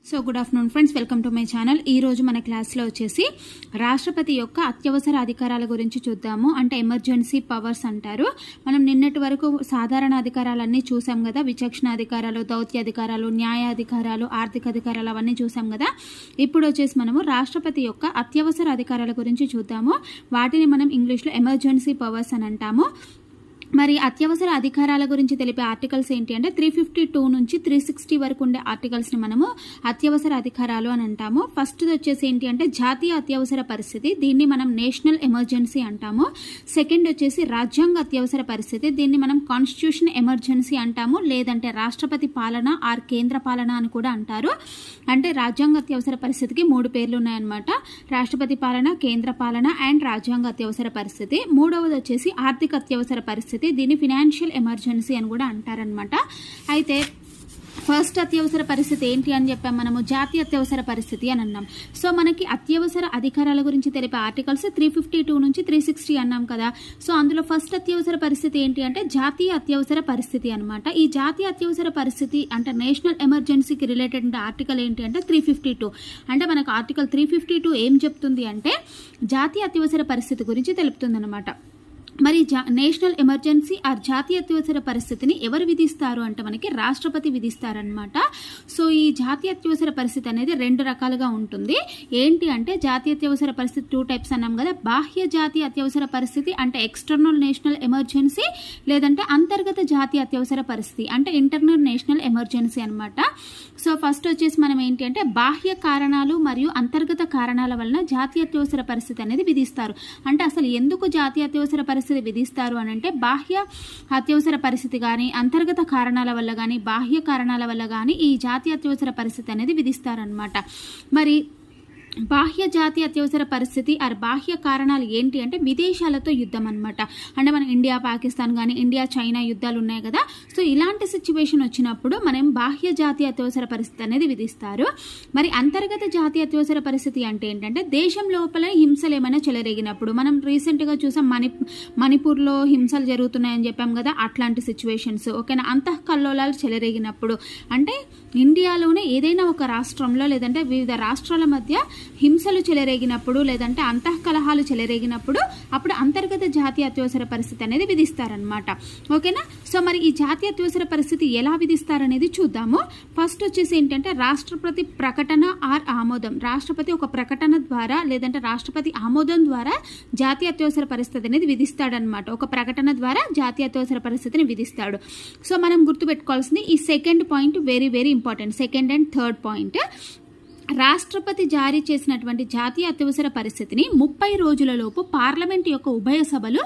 So good afternoon friends, welcome to my channel. ఈ రోజు మన క్లాస్లో వచ్చేసి రాష్ట్రపతి యొక్క అత్యవసర అధికారాల గురించి చూద్దాము. అంటే ఎమర్జెన్సీ పవర్స్ అంటారు. మనం నిన్నటి వరకు సాధారణ అధికారాలన్నీ చూసాం కదా, విచక్షణ అధికారాలు, దౌత్య అధికారాలు, న్యాయ అధికారాలు, ఆర్థిక అధికారాలు అవన్నీ చూసాం కదా. ఇప్పుడు వచ్చేసి మనము రాష్ట్రపతి యొక్క అత్యవసర అధికారాల గురించి చూద్దాము. వాటిని మనం ఇంగ్లీష్లో ఎమర్జెన్సీ పవర్స్ అని అంటాము. మరి అత్యవసర అధికారాల గురించి తెలిపే ఆర్టికల్స్ ఏంటి అంటే 352 నుంచి 360 వరకు ఉండే ఆర్టికల్స్ని మనము అత్యవసర అధికారాలు అని అంటాము. ఫస్ట్ వచ్చేసి ఏంటి అంటే జాతీయ అత్యవసర పరిస్థితి, దీన్ని మనం నేషనల్ ఎమర్జెన్సీ అంటాము. సెకండ్ వచ్చేసి రాజ్యాంగ అత్యవసర పరిస్థితి, దీన్ని మనం కాన్స్టిట్యూషన్ ఎమర్జెన్సీ అంటాము, లేదంటే రాష్ట్రపతి పాలన ఆర్ కేంద్ర పాలన అని కూడా అంటారు. అంటే రాజ్యాంగ అత్యవసర పరిస్థితికి 3 పేర్లు ఉన్నాయన్నమాట: రాష్ట్రపతి పాలన, కేంద్ర పాలన అండ్ రాజ్యాంగ అత్యవసర పరిస్థితి. మూడవది వచ్చేసి ఆర్థిక అత్యవసర పరిస్థితి, దీన్ని ఫినాన్షియల్ ఎమర్జెన్సీ అని కూడా అంటారనమాట. అయితే ఫస్ట్ అత్యవసర పరిస్థితి ఏంటి అని చెప్పాం మనము, జాతీయ అత్యవసర పరిస్థితి అని అన్నాం. సో మనకి అత్యవసర అధికారాల గురించి తెలిపే ఆర్టికల్స్ 352 నుంచి 360 అన్నాం కదా. సో అందులో ఫస్ట్ అత్యవసర పరిస్థితి ఏంటి అంటే జాతీయ అత్యవసర పరిస్థితి అనమాట. ఈ జాతీయ అత్యవసర పరిస్థితి అంటే నేషనల్ ఎమర్జెన్సీకి రిలేటెడ్ ఆర్టికల్ ఏంటి అంటే 352. అంటే మనకు ఆర్టికల్ 352 ఏం చెప్తుంది అంటే జాతీయ అత్యవసర పరిస్థితి గురించి తెలుపుతుంది అనమాట. మరి నేషనల్ ఎమర్జెన్సీ ఆర్ జాతీయ అత్యవసర పరిస్థితిని ఎవరు విధిస్తారు అంటే మనకి రాష్ట్రపతి విధిస్తారనమాట. సో ఈ జాతీయ అత్యవసర పరిస్థితి అనేది 2 రకాలుగా ఉంటుంది. ఏంటి అంటే జాతీయ అత్యవసర పరిస్థితి 2 టైప్స్ అన్నాం కదా. బాహ్య జాతీయ అత్యవసర పరిస్థితి అంటే ఎక్స్టర్నల్ నేషనల్ ఎమర్జెన్సీ, లేదంటే అంతర్గత జాతీయ అత్యవసర పరిస్థితి అంటే ఇంటర్నల్ నేషనల్ ఎమర్జెన్సీ అనమాట. సో ఫస్ట్ వచ్చేసి మనం ఏంటి అంటే బాహ్య కారణాలు మరియు అంతర్గత కారణాల వలన జాతీయ అత్యవసర పరిస్థితి అనేది విధిస్తారు. అంటే అసలు ఎందుకు జాతీయ అత్యవసర పరిస్థితి విధిస్తారు అని అంటే బాహ్య అత్యవసర పరిస్థితి కానీ, అంతర్గత కారణాల వల్ల కానీ, బాహ్య కారణాల వల్ల కానీ ఈ జాతీయ అత్యవసర పరిస్థితి అనేది విధిస్తారనమాట. మరి బాహ్య జాతీయ అత్యవసర పరిస్థితి ఆర్ బాహ్య కారణాలు ఏంటి అంటే విదేశాలతో యుద్ధం అనమాట. అంటే మన ఇండియా పాకిస్తాన్ కానీ, ఇండియా చైనా యుద్ధాలు ఉన్నాయి కదా. సో ఇలాంటి సిచ్యువేషన్ వచ్చినప్పుడు మనం బాహ్య జాతీయ అత్యవసర పరిస్థితి అనేది విధిస్తారు. మరి అంతర్గత జాతీయ అత్యవసర పరిస్థితి అంటే ఏంటంటే దేశం లోపల హింసలు ఏమైనా చెలరేగినప్పుడు, మనం రీసెంట్గా చూసాం మణిపూర్లో హింసలు జరుగుతున్నాయని చెప్పాం కదా, అట్లాంటి సిచ్యువేషన్స్ ఓకేనా. అంతఃకల్లోలాలు చెలరేగినప్పుడు అంటే ఇండియాలోనే ఏదైనా ఒక రాష్ట్రంలో లేదంటే వివిధ రాష్ట్రాల మధ్య హింసలు చెలరేగినప్పుడు, లేదంటే అంతఃకలహాలు చెలరేగినప్పుడు అప్పుడు అంతర్గత జాతీయ అత్యవసర పరిస్థితి అనేది విధిస్తారనమాట. ఓకేనా. సో మరి ఈ జాతీయ అత్యవసర పరిస్థితి ఎలా విధిస్తారనేది చూద్దాము. ఫస్ట్ వచ్చేసి ఏంటంటే రాష్ట్రపతి ప్రకటన ఆర్ ఆమోదం. రాష్ట్రపతి ఒక ప్రకటన ద్వారా లేదంటే రాష్ట్రపతి ఆమోదం ద్వారా జాతీయ అత్యవసర పరిస్థితి అనేది విధిస్తాడనమాట. ఒక ప్రకటన ద్వారా జాతీయ అత్యవసర పరిస్థితిని విధిస్తాడు. సో మనం గుర్తుపెట్టుకోవాల్సింది ఈ second point very very important. Second and third point, రాష్ట్రపతి జారీ చేసినటువంటి జాతీయ అత్యవసర పరిస్థితిని 30 రోజులలోపు పార్లమెంట్ యొక్క ఉభయ సభలు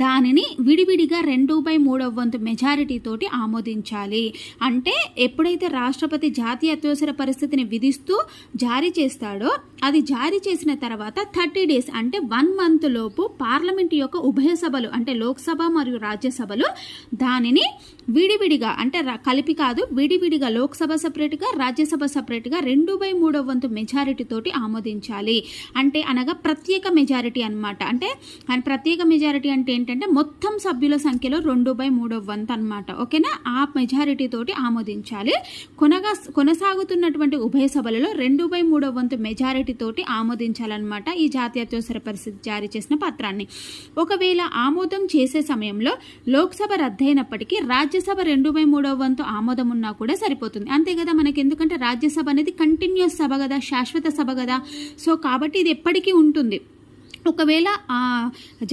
దానిని విడివిడిగా 2/3 మెజారిటీ తోటి ఆమోదించాలి. అంటే ఎప్పుడైతే రాష్ట్రపతి జాతీయ అత్యవసర పరిస్థితిని విధిస్తూ జారీ చేస్తాడో అది జారీ చేసిన తర్వాత 30 డేస్ అంటే 1 మంత్ లోపు పార్లమెంట్ యొక్క ఉభయ సభలు అంటే లోక్సభ మరియు రాజ్యసభలు దానిని విడివిడిగా అంటే కలిపి కాదు, విడివిడిగా లోక్సభ సపరేట్గా, రాజ్యసభ సపరేట్గా 2/3 మెజారిటీ తోటి ఆమోదించాలి. అంటే అనగా ప్రత్యేక మెజారిటీ అనమాట. అంటే ప్రత్యేక మెజారిటీ అంటే ఏంటంటే మొత్తం సభ్యుల సంఖ్యలో 2/3 అనమాట. ఓకేనా. ఆ మెజారిటీ తోటి ఆమోదించాలి. కొనసాగుతున్నటువంటి ఉభయ సభలలో 2/3 మెజారిటీ తోటి ఆమోదించాలన్నమాట ఈ జాతీయ అత్యవసర పరిస్థితి జారీ చేసిన పత్రాన్ని. ఒకవేళ ఆమోదం చేసే సమయంలో లోక్సభ రద్దయినప్పటికీ రాజ్యసభ 2/3 ఆమోదం ఉన్నా కూడా సరిపోతుంది. అంతే కదా మనకి, ఎందుకంటే రాజ్యసభ అనేది కంటిన్యూస్ సభ కదా, శాశ్వత సభ కదా. సో కాబట్టి ఇది ఎప్పటికీ ఉంటుంది. ఒకవేళ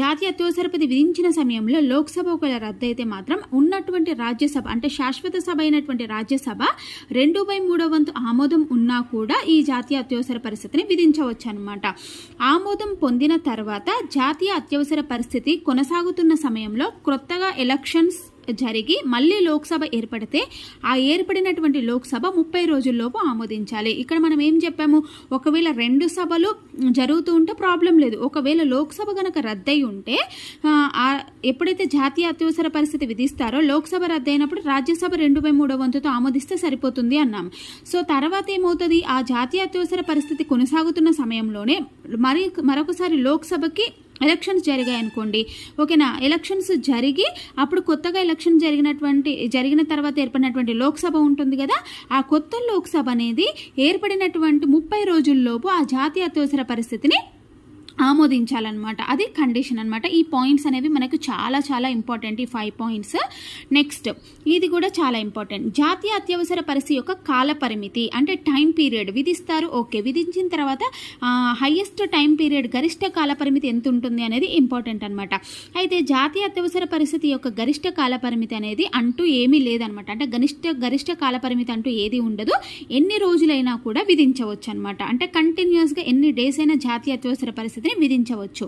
జాతీయ అత్యవసర పరిస్థితి విధించిన సమయంలో లోక్సభ ఒకవేళ రద్దు అయితే మాత్రం ఉన్నటువంటి రాజ్యసభ అంటే శాశ్వత సభ అయినటువంటి రాజ్యసభ 2/3 ఆమోదం ఉన్నా కూడా ఈ జాతీయ అత్యవసర పరిస్థితిని విధించవచ్చు అనమాట. ఆమోదం పొందిన తర్వాత జాతీయ అత్యవసర పరిస్థితి కొనసాగుతున్న సమయంలో కొత్తగా ఎలక్షన్స్ జరిగి మళ్ళీ లోక్సభ ఏర్పడితే ఆ ఏర్పడినటువంటి లోక్సభ 30 రోజుల్లోపు ఆమోదించాలి. ఇక్కడ మనం ఏం చెప్పాము, ఒకవేళ 2 సభలు జరుగుతూ ఉంటే ప్రాబ్లం లేదు. ఒకవేళ లోక్సభ కనుక రద్దయి ఉంటే ఎప్పుడైతే జాతీయ అత్యవసర పరిస్థితి విధిస్తారో లోక్సభ రద్దయినప్పుడు రాజ్యసభ 2/3 ఆమోదిస్తే సరిపోతుంది అన్నాం. సో తర్వాత ఏమవుతుంది, ఆ జాతీయ అత్యవసర పరిస్థితి కొనసాగుతున్న సమయంలోనే మరొకసారి లోక్సభకి ఎలక్షన్స్ జరిగాయి అనుకోండి, ఓకేనా, ఎలక్షన్స్ జరిగి అప్పుడు కొత్తగా ఎలక్షన్ జరిగిన తర్వాత ఏర్పడినటువంటి లోక్సభ ఉంటుంది కదా, ఆ కొత్త లోక్సభ అనేది ఏర్పడినటువంటి 30 రోజుల్లోపు ఆ జాతీయ అత్యవసర పరిస్థితిని ఆమోదించాలన్నమాట. అది కండిషన్ అనమాట. ఈ పాయింట్స్ అనేవి మనకు చాలా చాలా ఇంపార్టెంట్, ఈ 5 పాయింట్స్. నెక్స్ట్ ఇది కూడా చాలా ఇంపార్టెంట్. జాతీయ అత్యవసర పరిస్థితి యొక్క కాల పరిమితి అంటే టైం పీరియడ్ విధిస్తారు. ఓకే, విధించిన తర్వాత హైయెస్ట్ టైం పీరియడ్ గరిష్ట కాల పరిమితి ఎంత ఉంటుంది అనేది ఇంపార్టెంట్ అనమాట. అయితే జాతీయ అత్యవసర పరిస్థితి యొక్క గరిష్ట కాల పరిమితి అనేది అంటూ ఏమీ లేదనమాట. అంటే గరిష్ట కాల పరిమితి అంటూ ఏది ఉండదు. ఎన్ని రోజులైనా కూడా విధించవచ్చు అనమాట. అంటే కంటిన్యూస్గా ఎన్ని డేస్ అయినా జాతీయ అత్యవసర పరిస్థితిని విధించవచ్చు.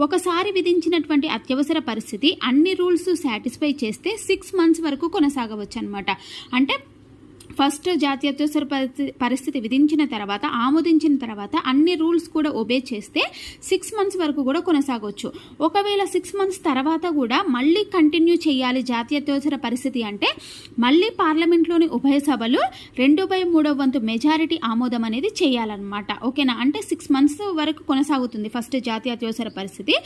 ఒకసారి విధించినటువంటి అత్యవసర పరిస్థితి అన్ని రూల్స్ సాటిస్ఫై చేస్తే 6 months వరకు కొనసాగవచ్చు అనమాట. అంటే ఫస్ట్ జాతీయ అత్యవసర పరిస్థితి విధించిన తర్వాత, ఆమోదించిన తర్వాత అన్ని రూల్స్ కూడా ఒబే చేస్తే 6 months వరకు కూడా కొనసాగవచ్చు. ఒకవేళ 6 months తర్వాత కూడా మళ్ళీ కంటిన్యూ చేయాలి జాతీయ అత్యవసర పరిస్థితి అంటే మళ్ళీ పార్లమెంట్లోని ఉభయ సభలు 2/3 మెజారిటీ ఆమోదం అనేది చేయాలన్నమాట. ఓకేనా, అంటే 6 months వరకు కొనసాగుతుంది ఫస్ట్ జాతీయ అత్యవసర పరిస్థితి.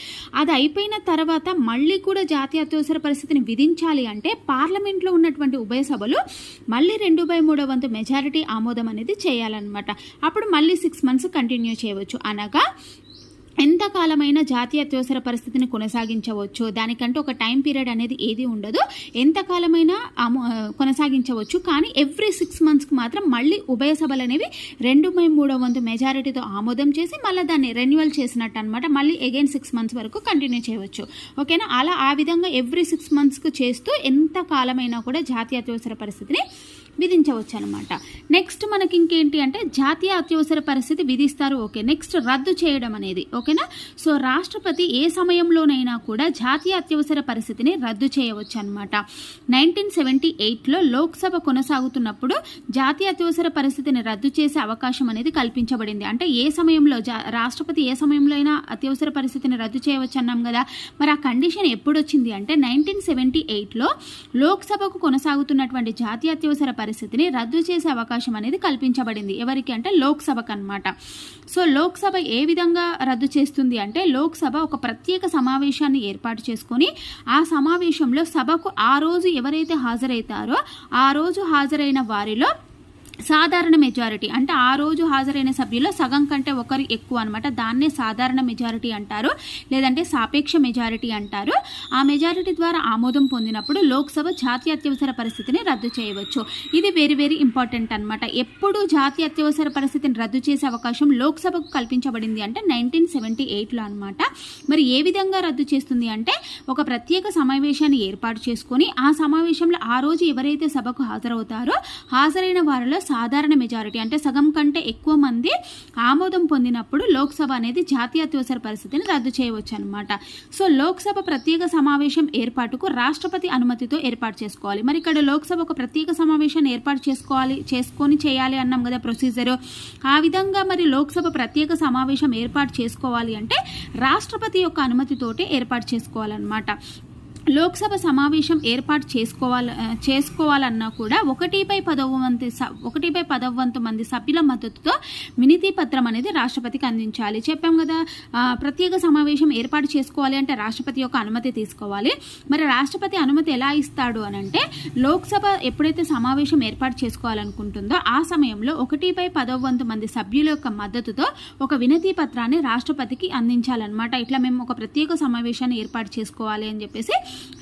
అది అయిపోయిన తర్వాత మళ్ళీ కూడా జాతీయ అత్యవసర పరిస్థితిని విధించాలి అంటే పార్లమెంట్లో ఉన్నటువంటి ఉభయ సభలు మళ్ళీ 2/3 మెజారిటీ ఆమోదం అనేది చేయాలన్నమాట. అప్పుడు మళ్ళీ 6 months కంటిన్యూ చేయవచ్చు. అనగా ఎంతకాలమైన జాతీయ అత్యవసర పరిస్థితిని కొనసాగించవచ్చు. దానికంటే ఒక టైం పీరియడ్ అనేది ఏది ఉండదు. ఎంతకాలమైనా కొనసాగించవచ్చు. కానీ ఎవ్రీ 6 monthsకి మాత్రం మళ్ళీ ఉభయ సభలు అనేవి 2/3 మెజారిటీతో ఆమోదం చేసి మళ్ళీ దాన్ని రెన్యువల్ చేసినట్టు అనమాట. మళ్ళీ అగైన్ 6 months వరకు కంటిన్యూ చేయవచ్చు. ఓకేనా, అలా ఆ విధంగా ఎవ్రీ 6 monthsకు చేస్తూ ఎంత కాలమైనా కూడా జాతీయ అత్యవసర పరిస్థితిని విధించవచ్చు అనమాట. నెక్స్ట్ మనకి ఇంకేంటి అంటే జాతీయ అత్యవసర పరిస్థితి విధిస్తారు. ఓకే, నెక్స్ట్ రద్దు చేయడం అనేది. ఓకేనా, సో రాష్ట్రపతి ఏ సమయంలోనైనా కూడా జాతీయ అత్యవసర పరిస్థితిని రద్దు చేయవచ్చు అనమాట. 1978లో లోక్సభ కొనసాగుతున్నప్పుడు జాతీయ అత్యవసర పరిస్థితిని రద్దు చేసే అవకాశం అనేది కల్పించబడింది. అంటే ఏ సమయంలో రాష్ట్రపతి ఏ సమయంలో అయినా అత్యవసర పరిస్థితిని రద్దు చేయవచ్చు అన్నాం కదా. మరి ఆ కండిషన్ ఎప్పుడు వచ్చింది అంటే 1978లో లోక్సభకు కొనసాగుతున్నటువంటి జాతీయ అత్యవసర పరిస్థితిని రద్దు చేసే అవకాశం అనేది కల్పించబడింది. ఎవరికి అంటే లోక్సభకు అన్నమాట. సో లోక్సభ ఏ విధంగా రద్దు చేస్తుంది అంటే లోక్సభ ఒక ప్రత్యేక సమావేశాన్ని ఏర్పాటు చేసుకొని ఆ సమావేశంలో సభకు ఆ రోజు ఎవరైతే హాజరవుతారో ఆ రోజు హాజరైన వారిలో సాధారణ మెజారిటీ అంటే ఆ రోజు హాజరైన సభ్యుల్లో సగం కంటే ఒకరు ఎక్కువ అనమాట. దాన్నే సాధారణ మెజారిటీ అంటారు, లేదంటే సాపేక్ష మెజారిటీ అంటారు. ఆ మెజారిటీ ద్వారా ఆమోదం పొందినప్పుడు లోక్సభ జాతీయ అత్యవసర పరిస్థితిని రద్దు చేయవచ్చు. ఇది వెరీ వెరీ ఇంపార్టెంట్ అనమాట. ఎప్పుడు జాతీయ అత్యవసర పరిస్థితిని రద్దు చేసే అవకాశం లోక్సభకు కల్పించబడింది అంటే 1978లో అనమాట. మరి ఏ విధంగా రద్దు చేస్తుంది అంటే ఒక ప్రత్యేక సమావేశాన్ని ఏర్పాటు చేసుకొని ఆ సమావేశంలో ఆ రోజు ఎవరైతే సభకు హాజరవుతారో హాజరైన వారిలో సాధారణ మెజారిటీ అంటే సగం కంటే ఎక్కువ మంది ఆమోదం పొందినప్పుడు లోక్సభ అనేది జాతీయ అత్యవసర పరిస్థితిని రద్దు చేయవచ్చు అనమాట. సో లోక్సభ ప్రత్యేక సమావేశం ఏర్పాటుకు రాష్ట్రపతి అనుమతితో ఏర్పాటు చేసుకోవాలి. మరి ఇక్కడ లోక్సభ ఒక ప్రత్యేక సమావేశాన్ని ఏర్పాటు చేసుకొని చేయాలి అన్నాం కదా ప్రొసీజర్. ఆ విధంగా మరి లోక్సభ ప్రత్యేక సమావేశం ఏర్పాటు చేసుకోవాలి అంటే రాష్ట్రపతి యొక్క అనుమతితోటే ఏర్పాటు చేసుకోవాలన్నమాట. లోక్సభ సమావేశం ఏర్పాటు చేసుకోవాలన్నా కూడా 1/10 మంది సభ్యుల మద్దతుతో వినతి పత్రం అనేది రాష్ట్రపతికి అందించాలి. చెప్పాం కదా, ప్రత్యేక సమావేశం ఏర్పాటు చేసుకోవాలి అంటే రాష్ట్రపతి యొక్క అనుమతి తీసుకోవాలి. మరి రాష్ట్రపతి అనుమతి ఎలా ఇస్తాడు అని అంటే లోక్సభ ఎప్పుడైతే సమావేశం ఏర్పాటు చేసుకోవాలనుకుంటుందో ఆ సమయంలో 1/10 మంది సభ్యుల యొక్క మద్దతుతో ఒక వినతి పత్రాన్ని రాష్ట్రపతికి అందించాలన్నమాట. ఇట్లా మేము ఒక ప్రత్యేక సమావేశాన్ని ఏర్పాటు చేసుకోవాలి అని చెప్పేసి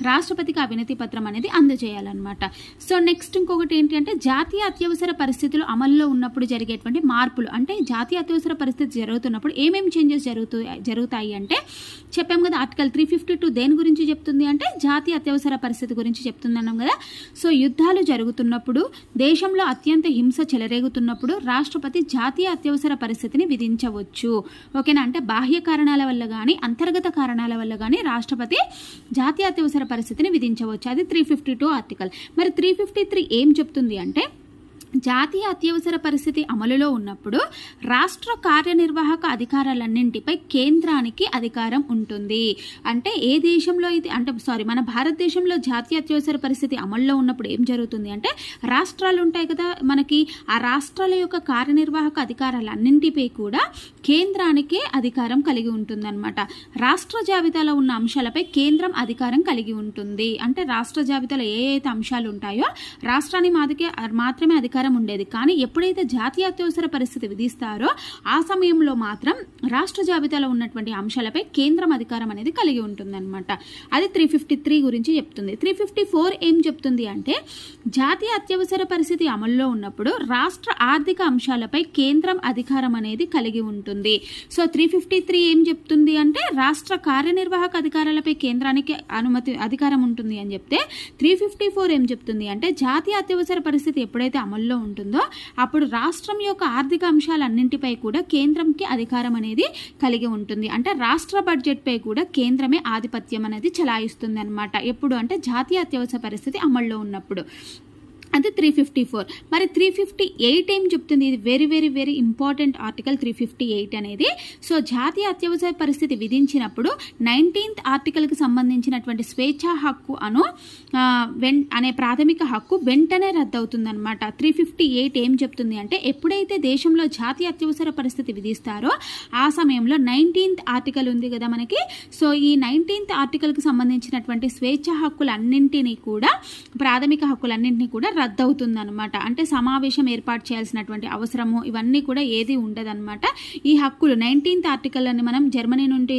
రాష్ట్రపతికి ఆ వినతి పత్రం అనేది అందజేయాలన్నమాట. సో నెక్స్ట్ ఇంకొకటి ఏంటి అంటే జాతీయ అత్యవసర పరిస్థితులు అమల్లో ఉన్నప్పుడు జరిగేటువంటి మార్పులు. అంటే జాతీయ అత్యవసర పరిస్థితి జరుగుతున్నప్పుడు ఏమేమి చేంజెస్ జరుగుతాయి అంటే చెప్పాం కదా, ఆర్టికల్ 352 దేని గురించి చెప్తుంది అంటే జాతీయ అత్యవసర పరిస్థితి గురించి చెప్తుంది అన్నాం కదా. సో యుద్ధాలు జరుగుతున్నప్పుడు, దేశంలో అత్యంత హింస చెలరేగుతున్నప్పుడు రాష్ట్రపతి జాతీయ అత్యవసర పరిస్థితిని విధించవచ్చు. ఓకేనా, అంటే బాహ్య కారణాల వల్ల కానీ అంతర్గత కారణాల వల్ల కానీ రాష్ట్రపతి జాతీయ అత్యవసర పరిస్థితిని విధించవచ్చు. అది 352 ఆర్టికల్. మరి 353 ఏం చెప్తుంది అంటే జాతీయ అత్యవసర పరిస్థితి అమలులో ఉన్నప్పుడు రాష్ట్ర కార్యనిర్వాహక అధికారాలన్నింటిపై కేంద్రానికి అధికారం ఉంటుంది. అంటే ఏ దేశంలో ఇది మన భారతదేశంలో జాతీయ అత్యవసర పరిస్థితి అమల్లో ఉన్నప్పుడు ఏం జరుగుతుంది అంటే రాష్ట్రాలు ఉంటాయి కదా మనకి, ఆ రాష్ట్రాల యొక్క కార్యనిర్వాహక అధికారాలన్నింటిపై కూడా కేంద్రానికే అధికారం కలిగి ఉంటుందన్నమాట. రాష్ట్ర జాబితాలో ఉన్న అంశాలపై కేంద్రం అధికారం కలిగి ఉంటుంది. అంటే రాష్ట్ర జాబితాలో ఏ అయితే అంశాలు ఉంటాయో రాష్ట్రానికి మాత్రమే అధికారం ఉండేది. కానీ ఎప్పుడైతే జాతీయ అత్యవసర పరిస్థితి విధిస్తారో ఆ సమయంలో మాత్రం రాష్ట్ర జాబితాలో ఉన్నటువంటి అంశాలపై కేంద్రం అధికారం అనేది కలిగి ఉంటుందన్నమాట. అది 353 గురించి చెప్తుంది. 354 ఏం చెప్తుంది అంటే జాతీయ అత్యవసర పరిస్థితి అమల్లో ఉన్నప్పుడు రాష్ట్ర ఆర్థిక అంశాలపై కేంద్రం అధికారం అనేది కలిగి ఉంటుంది. సో 353 ఏం చెప్తుంది అంటే రాష్ట్ర కార్యనిర్వాహక అధికారాలపై కేంద్రానికి అధికారం ఉంటుంది అని చెప్తే 354 ఏం చెప్తుంది అంటే జాతీయ అత్యవసర పరిస్థితి ఎప్పుడైతే అమల్లో ఉంటుందో అప్పుడు రాష్ట్రం యొక్క ఆర్థిక అంశాలన్నింటిపై కూడా కేంద్రంకి అధికారం అనేది కలిగి ఉంటుంది. అంటే రాష్ట్ర బడ్జెట్ పై కూడా కేంద్రమే ఆధిపత్యం అనేది చెలాయిస్తుంది అనమాట. ఎప్పుడు అంటే జాతీయ అత్యవసర పరిస్థితి అమల్లో ఉన్నప్పుడు. అది 354. మరి 358 ఏం చెప్తుంది? ఇది very very very important article 358 అనేది. సో జాతీయ అత్యవసర పరిస్థితి విధించినప్పుడు 19th ఆర్టికల్కి సంబంధించినటువంటి స్వేచ్ఛా హక్కు అనే ప్రాథమిక హక్కు వెంటనే రద్దవుతుందన్నమాట. 358 ఏం చెప్తుంది అంటే ఎప్పుడైతే దేశంలో జాతీయ అత్యవసర పరిస్థితి విధిస్తారో ఆ సమయంలో 19th ఆర్టికల్ ఉంది కదా మనకి. సో ఈ 19th ఆర్టికల్కి సంబంధించినటువంటి స్వేచ్ఛా హక్కులన్నింటినీ కూడా ప్రాథమిక హక్కులన్నింటినీ కూడా రద్దవుతుందన్నమాట. అంటే సమావేశం ఏర్పాటు చేయాల్సినటువంటి అవసరము ఇవన్నీ కూడా ఏది ఉండదన్నమాట. ఈ హక్కులు 19th ఆర్టికల్ అని మనం జర్మనీ నుండి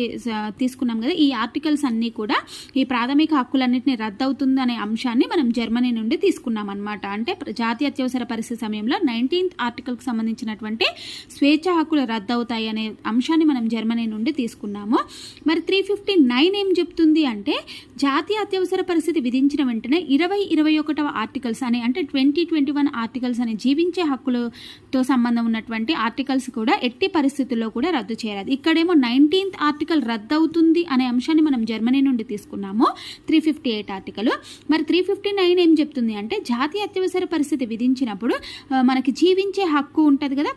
తీసుకున్నాం కదా, ఈ ఆర్టికల్స్ అన్నీ కూడా ఈ ప్రాథమిక హక్కులన్నింటినీ రద్దవుతుందనే అంశాన్ని మనం జర్మనీ నుండి తీసుకున్నాం అనమాట. అంటే జాతీయ అత్యవసర పరిస్థితి సమయంలో 19th ఆర్టికల్కి సంబంధించినటువంటి స్వేచ్ఛ హక్కులు రద్దవుతాయి అనే అంశాన్ని మనం జర్మనీ నుండి తీసుకున్నాము. మరి 359 ఏం చెప్తుంది అంటే జాతీయ అత్యవసర పరిస్థితి విధించిన వెంటనే 21వ ఆర్టికల్స్ అని అంటే 2021 ఆర్టికల్స్ అని జీవించే హక్కులతో సంబంధం ఉన్నటువంటి ఆర్టికల్స్ కూడా ఎట్టి పరిస్థితుల్లో కూడా రద్దు చేయరాదు. ఇక్కడేమో 19th ఆర్టికల్ రద్దవుతుంది అనే అంశాన్ని మనం జర్మనీ నుండి తీసుకున్నాము 358 ఆర్టికల్. మరి 359 ఏం చెప్తుంది అంటే జాతీయ అత్యవసర పరిస్థితి విధించినప్పుడు మనకి జీవించే హక్కు ఉంటుంది కదా,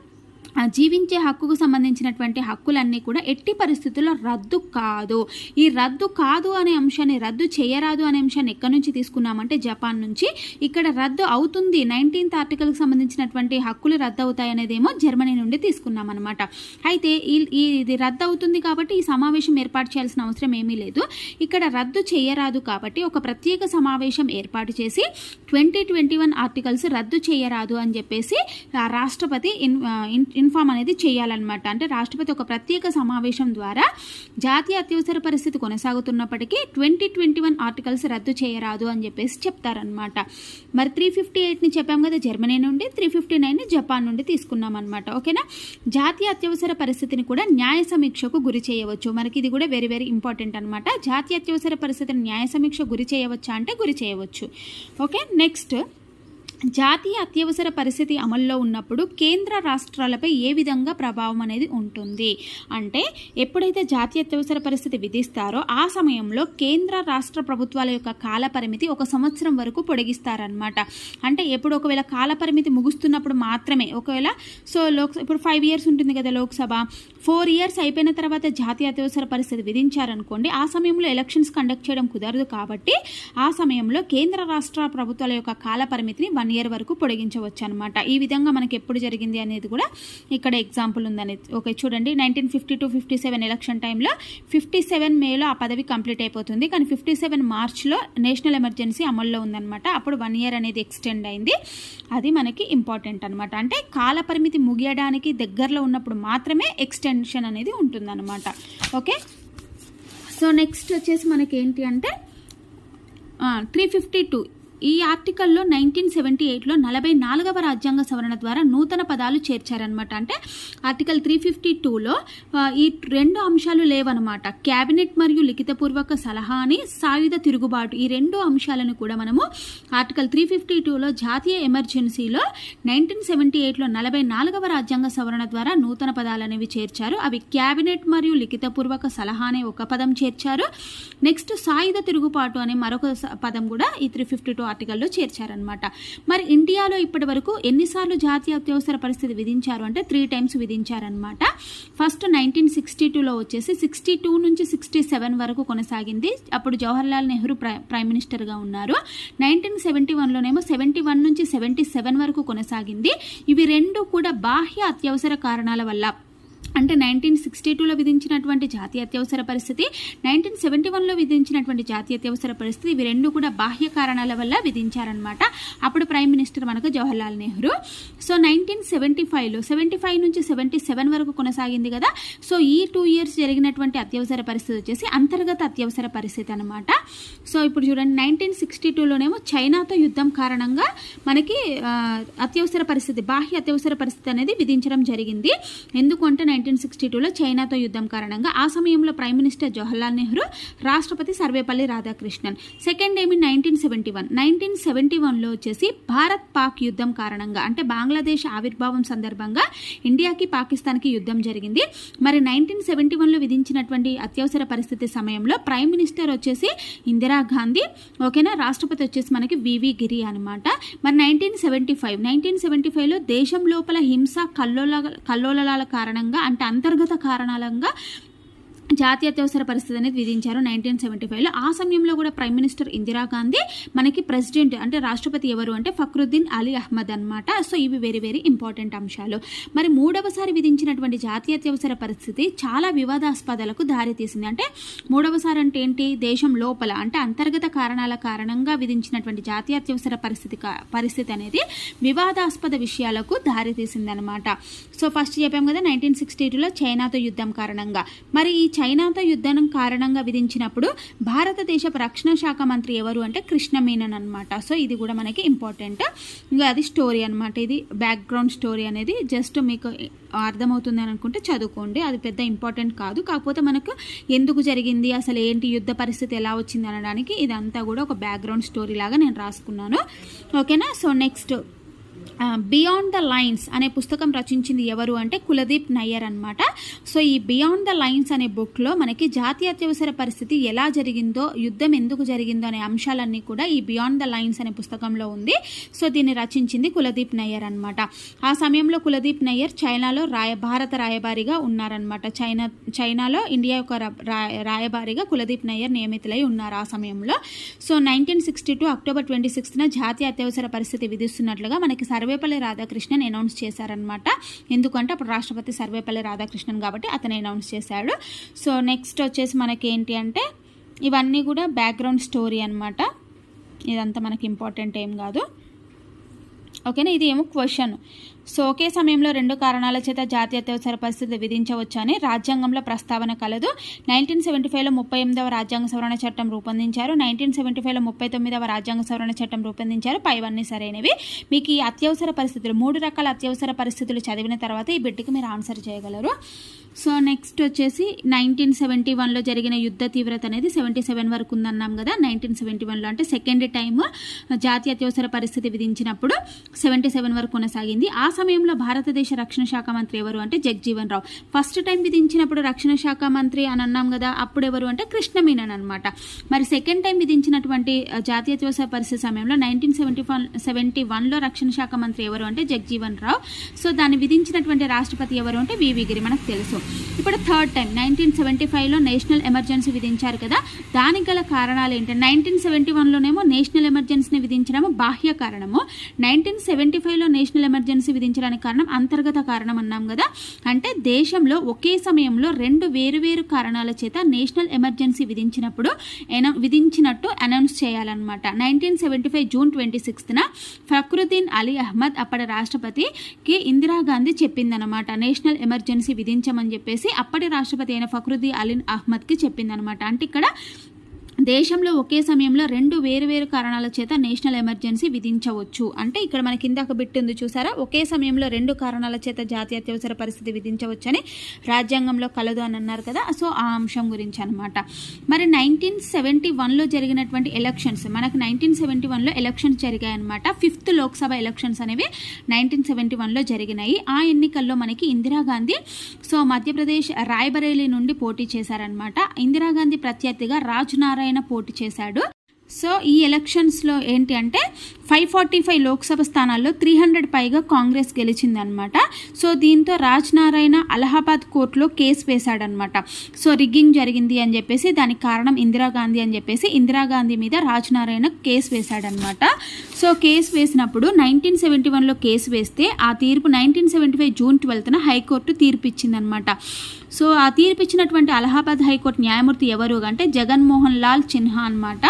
జీవించే హక్కుకు సంబంధించినటువంటి హక్కులన్నీ కూడా ఎట్టి పరిస్థితుల్లో రద్దు కాదు. ఈ రద్దు కాదు అనే అంశాన్ని, రద్దు చేయరాదు అనే అంశాన్ని ఎక్కడి నుంచి తీసుకున్నామంటే జపాన్ నుంచి. ఇక్కడ రద్దు అవుతుంది 19th ఆర్టికల్కి సంబంధించినటువంటి హక్కులు రద్దు అవుతాయి అనేదేమో జర్మనీ నుండి తీసుకున్నాం అనమాట. అయితే ఇది రద్దు అవుతుంది కాబట్టి ఈ సమావేశం ఏర్పాటు చేయాల్సిన అవసరం ఏమీ లేదు. ఇక్కడ రద్దు చేయరాదు కాబట్టి ఒక ప్రత్యేక సమావేశం ఏర్పాటు చేసి 2021 ఆర్టికల్స్ రద్దు చేయరాదు అని చెప్పేసి రాష్ట్రపతి ఇన్ఫార్మ్ అనేది చేయాలన్నమాట. అంటే రాష్ట్రపతి ఒక ప్రత్యేక సమావేశం ద్వారా జాతీయ అత్యవసర పరిస్థితి కొనసాగుతున్నప్పటికీ 2021 ఆర్టికల్స్ రద్దు చేయరాదు అని చెప్పేసి చెప్తారనమాట. మరి 358ని చెప్పాం కదా జర్మనీ నుండి, 359ని జపాన్ నుండి తీసుకున్నాం అనమాట. ఓకేనా. జాతీయ అత్యవసర పరిస్థితిని కూడా న్యాయ సమీక్షకు గురి చేయవచ్చు. మనకి ఇది కూడా వెరీ వెరీ ఇంపార్టెంట్ అనమాట. జాతీయ అత్యవసర పరిస్థితిని న్యాయ సమీక్ష గురి చేయవచ్చా అంటే గురి చేయవచ్చు. ఓకే. నెక్స్ట్, జాతీయ అత్యవసర పరిస్థితి అమల్లో ఉన్నప్పుడు కేంద్ర రాష్ట్రాలపై ఏ విధంగా ప్రభావం అనేది ఉంటుంది అంటే ఎప్పుడైతే జాతీయ అత్యవసర పరిస్థితి విధిస్తారో ఆ సమయంలో కేంద్ర రాష్ట్ర ప్రభుత్వాల యొక్క కాల పరిమితి 1 సంవత్సరం వరకు పొడిగిస్తారనమాట. అంటే ఎప్పుడు ఒకవేళ కాల పరిమితి ముగుస్తున్నప్పుడు మాత్రమే, ఒకవేళ ఇప్పుడు 5 years ఉంటుంది కదా లోక్సభ, 4 years అయిపోయిన తర్వాత జాతీయ అత్యవసర పరిస్థితి విధించారనుకోండి, ఆ సమయంలో ఎలక్షన్స్ కండక్ట్ చేయడం కుదరదు. కాబట్టి ఆ సమయంలో కేంద్ర రాష్ట్ర ప్రభుత్వాల యొక్క కాల పరిమితిని 1 year వరకు పొడిగించవచ్చు అనమాట. ఈ విధంగా మనకి ఎప్పుడు జరిగింది అనేది కూడా ఇక్కడ ఎగ్జాంపుల్ ఉందని. ఓకే, చూడండి 1952-57 ఎలక్షన్ టైంలో 57 మేలో ఆ పదవి కంప్లీట్ అయిపోతుంది. కానీ 57 మార్చ్లో నేషనల్ ఎమర్జెన్సీ అమల్లో ఉందన్నమాట. అప్పుడు 1 year అనేది ఎక్స్టెండ్ అయింది. అది మనకి ఇంపార్టెంట్ అనమాట. అంటే కాల పరిమితి ముగియడానికి దగ్గరలో ఉన్నప్పుడు మాత్రమే ఎక్స్టెన్షన్ అనేది ఉంటుందన్నమాట. ఓకే. సో నెక్స్ట్ వచ్చేసి మనకి ఏంటి అంటే 352 ఈ ఆర్టికల్లో 1978లో 44వ రాజ్యాంగ సవరణ ద్వారా నూతన పదాలు చేర్చారనమాట. అంటే ఆర్టికల్ 352లో ఈ 2 అంశాలు లేవనమాట. క్యాబినెట్ మరియు లిఖితపూర్వక సలహా అని, సాయుధ తిరుగుబాటు, ఈ 2 అంశాలను కూడా మనము ఆర్టికల్ 352లో జాతీయ ఎమర్జెన్సీలో 1978లో 44వ రాజ్యాంగ సవరణ ద్వారా నూతన పదాలు అనేవి చేర్చారు. అవి క్యాబినెట్ మరియు లిఖితపూర్వక సలహా అనే ఒక పదం చేర్చారు. నెక్స్ట్ సాయుధ తిరుగుబాటు అనే మరొక పదం కూడా ఈ 352 ఆర్టికల్లో చేర్చారనమాట. మరి ఇండియాలో ఇప్పటి వరకు ఎన్నిసార్లు జాతీయ అత్యవసర పరిస్థితి విధించారు అంటే 3 times విధించారనమాట. ఫస్ట్ 1962లో వచ్చేసి 62 నుంచి 67 వరకు కొనసాగింది. అప్పుడు జవహర్లాల్ నెహ్రూ ప్రైమ్ మినిస్టర్గా ఉన్నారు. 1971లోనేమో 71 నుంచి 77 వరకు కొనసాగింది. ఇవి రెండు కూడా బాహ్య అత్యవసర కారణాల వల్ల, అంటే 1962లో విధించినటువంటి జాతీయ అత్యవసర పరిస్థితి, 1971లో విధించినటువంటి జాతీయ అత్యవసర పరిస్థితి, ఇవి రెండు కూడా బాహ్య కారణాల వల్ల విధించారనమాట. అప్పుడు ప్రైమ్ మినిస్టర్ మనకు జవహర్లాల్ నెహ్రూ. సో 1975లో 75 నుంచి 77 వరకు కొనసాగింది కదా. సో ఈ 2 years జరిగినటువంటి అత్యవసర పరిస్థితి వచ్చేసి అంతర్గత అత్యవసర పరిస్థితి అనమాట. సో ఇప్పుడు చూడండి, 1962లోనేమో చైనాతో యుద్ధం కారణంగా మనకి అత్యవసర పరిస్థితి, బాహ్య అత్యవసర పరిస్థితి అనేది విధించడం జరిగింది. ఎందుకంటే 1962లో చైనాతో యుద్ధం కారణంగా ఆ సమయంలో ప్రైమ్ మినిస్టర్ జవహర్లాల్ నెహ్రూ, రాష్ట్రపతి సర్వేపల్లి రాధాకృష్ణన్. సెకండ్ ఏమి 1971లో వచ్చేసి భారత్ పాక్ యుద్ధం కారణంగా, అంటే బంగ్లాదేశ్ ఆవిర్భావం సందర్భంగా ఇండియాకి పాకిస్తాన్కి యుద్ధం జరిగింది. మరి 1971లో విధించినటువంటి అత్యవసర పరిస్థితి సమయంలో ప్రైమ్ మినిస్టర్ వచ్చేసి ఇందిరాగాంధీ, ఓకేనా, రాష్ట్రపతి వచ్చేసి మనకి వివి గిరి అనమాట. మరి 1975లో దేశం లోపల హింస కల్లోలాల కారణంగా, అంటే అంతర్గత కారణాలంగా జాతీయ అత్యవసర పరిస్థితి అనేది విధించారు 1975లో. ఆ సమయంలో కూడా ప్రైమ్ మినిస్టర్ ఇందిరాగాంధీ, మనకి ప్రెసిడెంట్ అంటే రాష్ట్రపతి ఎవరు అంటే ఫక్రుద్దీన్ అలీ అహ్మద్ అనమాట. సో ఇవి వెరీ వెరీ ఇంపార్టెంట్ అంశాలు. మరి మూడవసారి విధించినటువంటి జాతీయ అత్యవసర పరిస్థితి చాలా వివాదాస్పదాలకు దారితీసింది. అంటే మూడవసారి అంటే ఏంటి, దేశం లోపల అంటే అంతర్గత కారణాల కారణంగా విధించినటువంటి జాతీయ అత్యవసర పరిస్థితి అనేది వివాదాస్పద విషయాలకు దారితీసింది అనమాట. సో ఫస్ట్ చెప్పాం కదా 1962లో చైనాతో యుద్ధం కారణంగా. మరి ఈ చైనాతో యుద్ధం కారణంగా విధించినప్పుడు భారతదేశ రక్షణ శాఖ మంత్రి ఎవరు అంటే కృష్ణ మీనన్ అనమాట. సో ఇది కూడా మనకి ఇంపార్టెంట్. ఇంకా అది స్టోరీ అనమాట, ఇది బ్యాక్గ్రౌండ్ స్టోరీ అనేది జస్ట్ మీకు అర్థమవుతుంది అని అనుకుంటే చదువుకోండి, అది పెద్ద ఇంపార్టెంట్ కాదు. కాకపోతే మనకు ఎందుకు జరిగింది, అసలు ఏంటి, యుద్ధ పరిస్థితి ఎలా వచ్చింది అనడానికి ఇదంతా కూడా ఒక బ్యాక్గ్రౌండ్ స్టోరీ లాగా నేను రాసుకున్నాను, ఓకేనా. So next beyond the lines అనే పుస్తకం రచించింది ఎవరు అంటే కులదీప్ నయ్యర్ అనమాట. సో ఈ బియాండ్ ద లైన్స్ అనే బుక్లో మనకి జాతీయ అత్యవసర పరిస్థితి ఎలా జరిగిందో, యుద్ధం ఎందుకు జరిగిందో అనే అంశాలన్నీ కూడా ఈ బియాండ్ ద లైన్స్ అనే పుస్తకంలో ఉంది. సో దీన్ని రచించింది కులదీప్ నయ్యర్ అనమాట. ఆ సమయంలో కులదీప్ నయ్యర్ చైనాలో భారత రాయబారిగా ఉన్నారనమాట. చైనాలో ఇండియా యొక్క రాయబారిగా కులదీప్ నయ్యర్ నియమితులై ఉన్నారు ఆ సమయంలో. సో 1962 అక్టోబర్ 26న జాతీయ అత్యవసర పరిస్థితి విధిస్తున్నట్లుగా మనకి సర్వేపల్లి రాధాకృష్ణన్ అనౌన్స్ చేశారనమాట. ఎందుకంటే అప్పుడు రాష్ట్రపతి సర్వేపల్లి రాధాకృష్ణన్ కాబట్టి అతను అనౌన్స్ చేశాడు. సో నెక్స్ట్ వచ్చేసి మనకి ఏంటి అంటే ఇవన్నీ కూడా బ్యాక్గ్రౌండ్ స్టోరీ అనమాట, ఇదంతా మనకి ఇంపార్టెంట్ ఏం కాదు, ఓకేనా. ఇది ఏమో క్వశ్చన్. సో ఒకే సమయంలో 2 కారణాల చేత జాతీయ అత్యవసర పరిస్థితి విధించవచ్చు అని రాజ్యాంగంలో ప్రస్తావన కలదు. 1975లో 38వ రాజ్యాంగ సవరణ చట్టం రూపొందించారు. 1975లో 39వ రాజ్యాంగ సవరణ చట్టం రూపొందించారు. పైవన్నీ సరైనవి. మీకు ఈ అత్యవసర పరిస్థితులు 3 రకాల అత్యవసర పరిస్థితులు చదివిన తర్వాత ఈ బిట్కి మీరు ఆన్సర్ చేయగలరు. సో నెక్స్ట్ వచ్చేసి 1971లో జరిగిన యుద్ధ తీవ్రత అనేది 77 వరకు ఉందన్నాం కదా. 1971లో అంటే సెకండ్ టైం జాతీయ అత్యవసర పరిస్థితి విధించినప్పుడు 77 వరకు కొనసాగింది. ఆ సమయంలో భారతదేశ రక్షణ శాఖ మంత్రి ఎవరు అంటే జగ్జీవన్ రావు. ఫస్ట్ టైం విధించినప్పుడు రక్షణ శాఖ మంత్రి అని అన్నాం కదా, అప్పుడు ఎవరు అంటే కృష్ణ మీనన్ అనమాట. మరి సెకండ్ టైం విధించినటువంటి జాతీయ అత్యవసర పరిస్థితి సమయంలో 1971లో రక్షణ శాఖ మంత్రి ఎవరు అంటే జగ్జీవన్ రావు. సో దాన్ని విధించినటువంటి రాష్ట్రపతి ఎవరు అంటే వివి గిరి, మనకు తెలుసు. ఇప్పుడు థర్డ్ టైం 1975లో నేషనల్ ఎమర్జెన్సీ విధించారు కదా, దానికి గల కారణాలు ఏంటి. 1971లోనేమో నేషనల్ ఎమర్జెన్సీని విధించడము బాహ్య కారణము, 1975లో నేషనల్ ఎమర్జెన్సీ విధించడానికి కారణం అంతర్గత కారణం అన్నాం కదా. అంటే దేశంలో ఒకే సమయంలో 2 వేరువేరు కారణాల చేత నేషనల్ ఎమర్జెన్సీ విధించినట్టు అనౌన్స్ చేయాలన్నమాట. 1975 జూన్ 26న ఫక్రుద్దీన్ అలీ అహ్మద్ అప్పటి రాష్ట్రపతికి ఇందిరాగాంధీ చెప్పిందనమాట, నేషనల్ ఎమర్జెన్సీ విధించమని చెప్పేసి అప్పటి రాష్ట్రపతి అయిన ఫక్రుద్దీన్ అలీ అహ్మద్కి చెప్పిందనమాట. అంటే ఇక్కడ దేశంలో ఒకే సమయంలో 2 వేరువేరు కారణాల చేత నేషనల్ ఎమర్జెన్సీ విధించవచ్చు. అంటే ఇక్కడ మన కింద ఒక బిట్ ఉంది చూసారా, ఒకే సమయంలో 2 కారణాల చేత జాతీయ అత్యవసర పరిస్థితి విధించవచ్చని రాజ్యాంగంలో కలదు అని అన్నారు కదా. సో ఆ అంశం గురించి అనమాట. మరి 1971లో జరిగినటువంటి ఎలక్షన్స్, మనకు 1971లో ఎలక్షన్స్ జరిగాయి అనమాట. 5th లోక్సభ ఎలక్షన్స్ అనేవి 1971లో జరిగినాయి. ఆ ఎన్నికల్లో మనకి ఇందిరాగాంధీ సో మధ్యప్రదేశ్ రాయ్బరేలీ నుండి పోటీ చేశారనమాట. ఇందిరాగాంధీ ప్రత్యర్థిగా రాజ్ నారాయణ పోటీ చేశాడు. సో ఈ ఎలక్షన్స్లో ఏంటి అంటే 545 లోక్సభ స్థానాల్లో 300 పైగా కాంగ్రెస్ గెలిచిందనమాట. సో దీంతో రాజ్ నారాయణ అలహాబాద్ కోర్టులో కేసు వేశాడనమాట. సో రిగ్గింగ్ జరిగింది అని చెప్పేసి, దానికి కారణం ఇందిరాగాంధీ అని చెప్పేసి ఇందిరాగాంధీ మీద Raj Narayana case వేశాడనమాట. So case వేసినప్పుడు 1971లో కేసు వేస్తే ఆ తీర్పు 1975 జూన్ 12న హైకోర్టు తీర్పు ఇచ్చిందనమాట. సో ఆ తీర్పు ఇచ్చినటువంటి అలహాబాద్ హైకోర్టు న్యాయమూర్తి ఎవరు అంటే జగన్మోహన్ లాల్ సిన్హా అనమాట.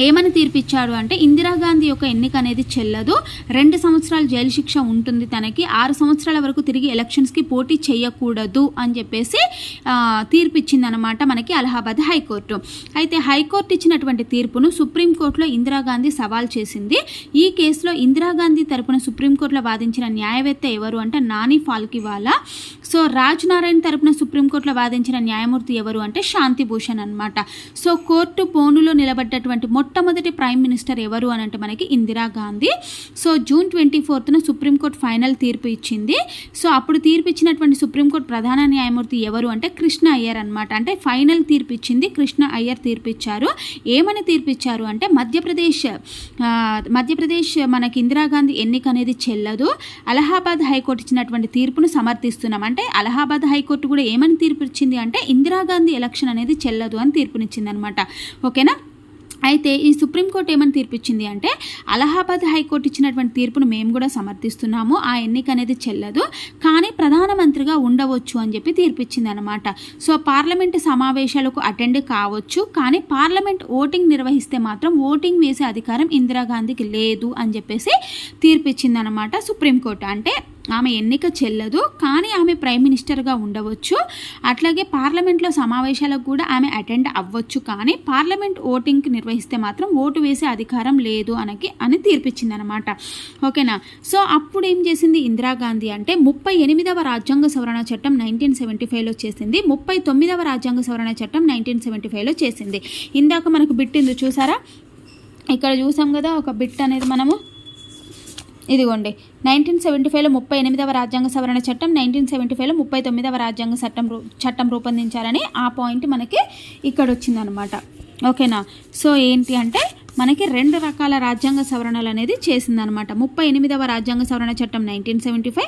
ఏమని తీర్పిచ్చాడు అంటే ఇందిరాగాంధీ యొక్క ఎన్నిక అనేది చెల్లదు, 2 సంవత్సరాలు జైలు శిక్ష ఉంటుంది, తనకి 6 సంవత్సరాల వరకు తిరిగి ఎలక్షన్స్కి పోటీ చేయకూడదు అని చెప్పేసి తీర్పిచ్చిందనమాట మనకి అలహాబాద్ హైకోర్టు. అయితే హైకోర్టు ఇచ్చినటువంటి తీర్పును సుప్రీంకోర్టులో ఇందిరాగాంధీ సవాల్ చేసింది. ఈ కేసులో ఇందిరాగాంధీ తరపున సుప్రీంకోర్టులో వాదించిన న్యాయవేత్త ఎవరు అంటే నాని ఫాల్కివాలా. సో రాజ్ నారాయణ తరపున సుప్రీంకోర్టులో వాదించిన న్యాయమూర్తి ఎవరు అంటే శాంతిభూషణ్ అనమాట. సో కోర్టు బోనులో నిలబడ్డటువంటి మొట్టమొదటి ప్రైమ్ మినిస్టర్ ఎవరు అని అంటే మనకి Indira Gandhi. So June 24న supreme court final తీర్పు ఇచ్చింది. సో అప్పుడు తీర్పు ఇచ్చినటువంటి సుప్రీంకోర్టు ప్రధాన న్యాయమూర్తి ఎవరు అంటే కృష్ణ అయ్యర్ అనమాట. అంటే ఫైనల్ తీర్పు ఇచ్చింది కృష్ణ అయ్యర్ తీర్పు ఇచ్చారు. ఏమని తీర్పు ఇచ్చారు అంటే మధ్యప్రదేశ్ మనకి ఇందిరాగాంధీ ఎన్నిక అనేది చెల్లదు, అలహాబాద్ హైకోర్టు ఇచ్చినటువంటి తీర్పును సమర్థిస్తున్నాం. అంటే అలహాబాద్ హైకోర్టు కూడా ఏమని తీర్పు ఇచ్చింది అంటే ఇందిరాగాంధీ ఎలక్షన్ అనేది చెల్లదు అని తీర్పునిచ్చింది అనమాట. ఓకేనా. అయితే ఈ సుప్రీంకోర్టు ఏమని తీర్పిచ్చింది అంటే అలహాబాద్ హైకోర్టు ఇచ్చినటువంటి తీర్పును మేము కూడా సమర్థిస్తున్నాము, ఆ ఎన్నిక అనేది చెల్లదు, కానీ ప్రధానమంత్రిగా ఉండవచ్చు అని చెప్పి తీర్పిచ్చింది అనమాట. సో పార్లమెంటు సమావేశాలకు అటెండ్ కావచ్చు, కానీ పార్లమెంట్ ఓటింగ్ నిర్వహిస్తే మాత్రం ఓటింగ్ వేసే అధికారం ఇందిరాగాంధీకి లేదు అని చెప్పేసి తీర్పిచ్చింది అనమాట సుప్రీంకోర్టు. అంటే ఆమె ఎన్నిక చెల్లదు, కానీ ఆమె ప్రైమ్ మినిస్టర్గా ఉండవచ్చు, అట్లాగే పార్లమెంట్లో సమావేశాలకు కూడా ఆమె అటెండ్ అవ్వచ్చు, కానీ పార్లమెంట్ ఓటింగ్కి నిర్వహిస్తే మాత్రం ఓటు వేసే అధికారం లేదు అని తీర్పిచ్చింది అనమాట. ఓకేనా. సో అప్పుడు ఏం చేసింది ఇందిరాగాంధీ అంటే 38వ రాజ్యాంగ సవరణ చట్టం 1975లో చేసింది, 39వ రాజ్యాంగ సవరణ చట్టం 1975లో చేసింది. ఇందాక మనకు బిట్ ఉంది చూసారా, ఇక్కడ చూసాం కదా ఒక బిట్ అనేది మనము, ఇదిగోండి 1975లో 38వ రాజ్యాంగ సవరణ చట్టం, 1975లో 39వ రాజ్యాంగ చట్టం రూపొందించాలని ఆ పాయింట్ మనకి ఇక్కడ వచ్చిందనమాట. ఓకేనా. సో ఏంటి అంటే మనకి 2 రకాల రాజ్యాంగ సవరణలు అనేది చేసిందనమాట. 38వ రాజ్యాంగ సవరణ చట్టం 1975,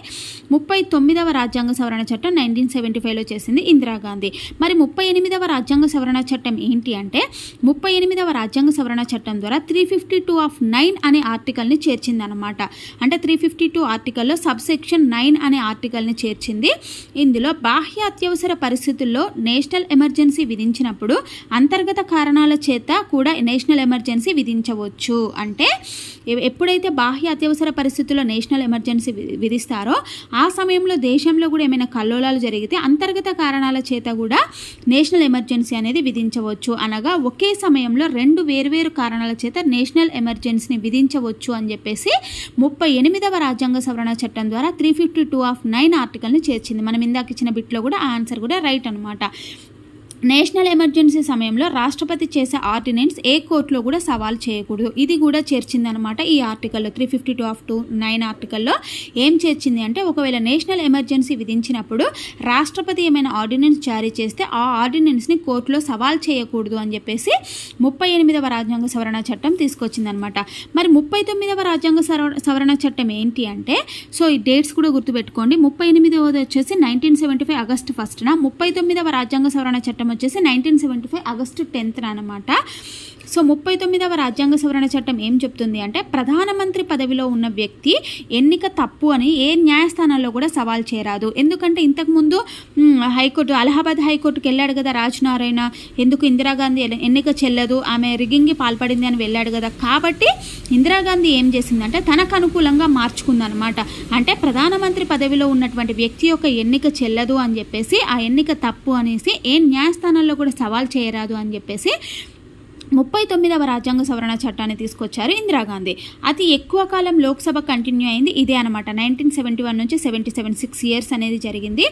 39వ రాజ్యాంగ సవరణ చట్టం 1975లో చేసింది ఇందిరాగాంధీ. మరి 38వ రాజ్యాంగ సవరణ చట్టం ఏంటి అంటే 38వ రాజ్యాంగ సవరణ చట్టం ద్వారా 352(9) అనే ఆర్టికల్ని చేర్చిందనమాట. అంటే 352 ఆర్టికల్లో సబ్సెక్షన్ 9 అనే ఆర్టికల్ని చేర్చింది. ఇందులో బాహ్య అత్యవసర పరిస్థితుల్లో నేషనల్ ఎమర్జెన్సీ విధించినప్పుడు అంతర్గత కారణాల చేత కూడా నేషనల్ ఎమర్జెన్సీ విధించవచ్చు. అంటే ఎప్పుడైతే బాహ్య అత్యవసర పరిస్థితుల్లో నేషనల్ ఎమర్జెన్సీ విధిస్తారో ఆ సమయంలో దేశంలో కూడా ఏమైనా కల్లోలాలు జరిగితే అంతర్గత కారణాల చేత కూడా నేషనల్ ఎమర్జెన్సీ అనేది విధించవచ్చు. అనగా ఒకే సమయంలో 2 వేర్వేరు కారణాల చేత నేషనల్ ఎమర్జెన్సీని విధించవచ్చు అని చెప్పేసి 38వ రాజ్యాంగ సవరణ చట్టం ద్వారా 352(9) ఆర్టికల్ని చేర్చింది. మనం ఇందాక ఇచ్చిన బిట్లో కూడా ఆ ఆన్సర్ కూడా రైట్ అనమాట. నేషనల్ ఎమర్జెన్సీ సమయంలో రాష్ట్రపతి చేసే ఆర్డినెన్స్ ఏ కోర్టులో కూడా సవాల్ చేయకూడదు, ఇది కూడా చేర్చిందనమాట ఈ ఆర్టికల్లో. 352(9) ఆర్టికల్లో ఏం చేర్చింది అంటే ఒకవేళ నేషనల్ ఎమర్జెన్సీ విధించినప్పుడు రాష్ట్రపతి ఏమైనా ఆర్డినెన్స్ జారీ చేస్తే ఆ ఆర్డినెన్స్ని కోర్టులో సవాల్ చేయకూడదు అని చెప్పేసి 38వ రాజ్యాంగ సవరణ చట్టం తీసుకొచ్చిందనమాట. మరి 39వ రాజ్యాంగ సవరణ చట్టం ఏంటి అంటే, సో ఈ డేట్స్ కూడా గుర్తుపెట్టుకోండి, 38వది వచ్చేసి 1975 ఆగస్టు 1న, 39వ రాజ్యాంగ సవరణ చట్టం వచ్చేసి 1975 ఆగస్టు 10న అనమాట. సో 39వ రాజ్యాంగ సవరణ చట్టం ఏం చెప్తుంది అంటే ప్రధానమంత్రి పదవిలో ఉన్న వ్యక్తి ఎన్నిక తప్పు అని ఏ న్యాయస్థానాల్లో కూడా సవాల్ చేయరాదు. ఎందుకంటే ఇంతకుముందు హైకోర్టు అలహాబాద్ హైకోర్టుకి వెళ్ళాడు కదా రాజ్ నారాయణ, ఎందుకు ఇందిరాగాంధీ ఎన్నిక చెల్లదు, ఆమె రిగ్గింగ్కి పాల్పడింది అని వెళ్ళాడు కదా. కాబట్టి ఇందిరాగాంధీ ఏం చేసిందంటే తనకు అనుకూలంగా మార్చుకుందనమాట. అంటే ప్రధానమంత్రి పదవిలో ఉన్నటువంటి వ్యక్తి యొక్క ఎన్నిక చెల్లదు అని చెప్పేసి, ఆ ఎన్నిక తప్పు అనేసి ఏ న్యాయస్థానాల్లో కూడా సవాల్ చేయరాదు అని చెప్పేసి 39వ రాజ్యాంగ సవరణ చట్టాన్ని తీసుకొచ్చారు ఇందిరాగాంధీ. అతి ఎక్కువ కాలం లోక్సభ కంటిన్యూ అయింది ఇదే అనమాట. 1971 నుంచి 77, 6 ఇయర్స్ అనేది జరిగింది.